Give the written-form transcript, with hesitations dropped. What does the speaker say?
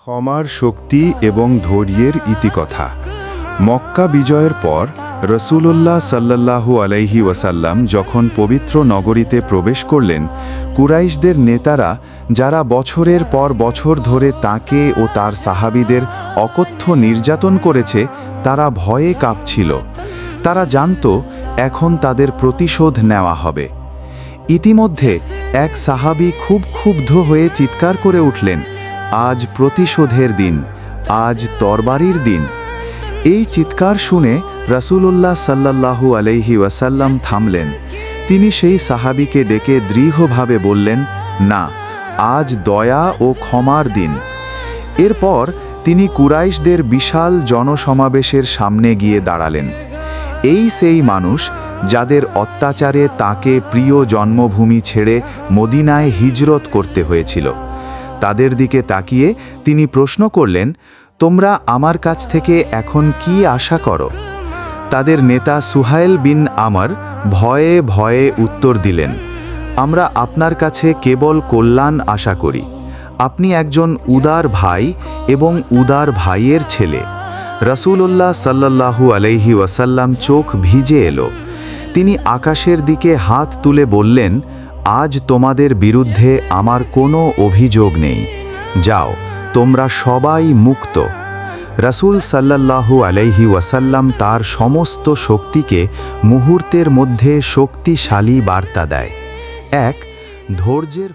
ক্ষমার শক্তি এবং ধৈর্যের ইতিকথা। মক্কা বিজয়ের পর রসূলুল্লাহ সাল্লাল্লাহু আলাইহি ওয়াসাল্লাম যখন পবিত্র নগরীতে প্রবেশ করলেন, কুরাইশদের নেতারা, যারা বছরের পর বছর ধরে তাকে ও তার সাহাবীদের অকথ্য নির্যাতন করেছে, তারা ভয়ে কাঁপছিল। তারা জানত এখন তাদের প্রতিশোধ নেওয়া হবে। ইতিমধ্যে এক সাহাবী খুব ক্ষুব্ধ হয়ে চিৎকার করে উঠলেন, আজ প্রতিশোধের দিন, আজ তরবারির দিন। এই চিৎকার শুনে রাসূলুল্লাহ সাল্লাল্লাহু আলাইহি ওয়াসাল্লাম থামলেন। তিনি সেই সাহাবীকে ডেকে দৃঢ়ভাবে বললেন, না, আজ দয়া ও ক্ষমার দিন। এরপর তিনি কুরাইশদের বিশাল জনসমাবেশের সামনে গিয়ে দাঁড়ালেন। এই সেই মানুষ যাদের অত্যাচারে তাকে প্রিয় জন্মভূমি ছেড়ে মদিনায় হিজরত করতে হয়েছিল। তাদের দিকে তাকিয়ে তিনি প্রশ্ন করলেন, তোমরা আমার কাছ থেকে এখন কি আশা করো? তাদের নেতা সুহাইল বিন আমর ভয়ে ভয়ে উত্তর দিলেন, আমরা আপনার কাছে কেবল কল্যাণ আশা করি। আপনি একজন উদার ভাই এবং উদার ভাইয়ের ছেলে। রাসূলুল্লাহ সাল্লাল্লাহু আলাইহি ওয়াসাল্লাম চোখ ভিজে এলো। তিনি আকাশের দিকে হাত তুলে বললেন, আজ তোমাদের বিরুদ্ধে আমার কোনো অভিযোগ নেই। যাও, তোমরা সবাই মুক্ত। রাসূল সাল্লাল্লাহু আলাইহি ওয়াসাল্লাম তার সমস্ত শক্তিকে মুহূর্তের মধ্যে শক্তিশালী বার্তা দেয়। এক, ধৈর্যের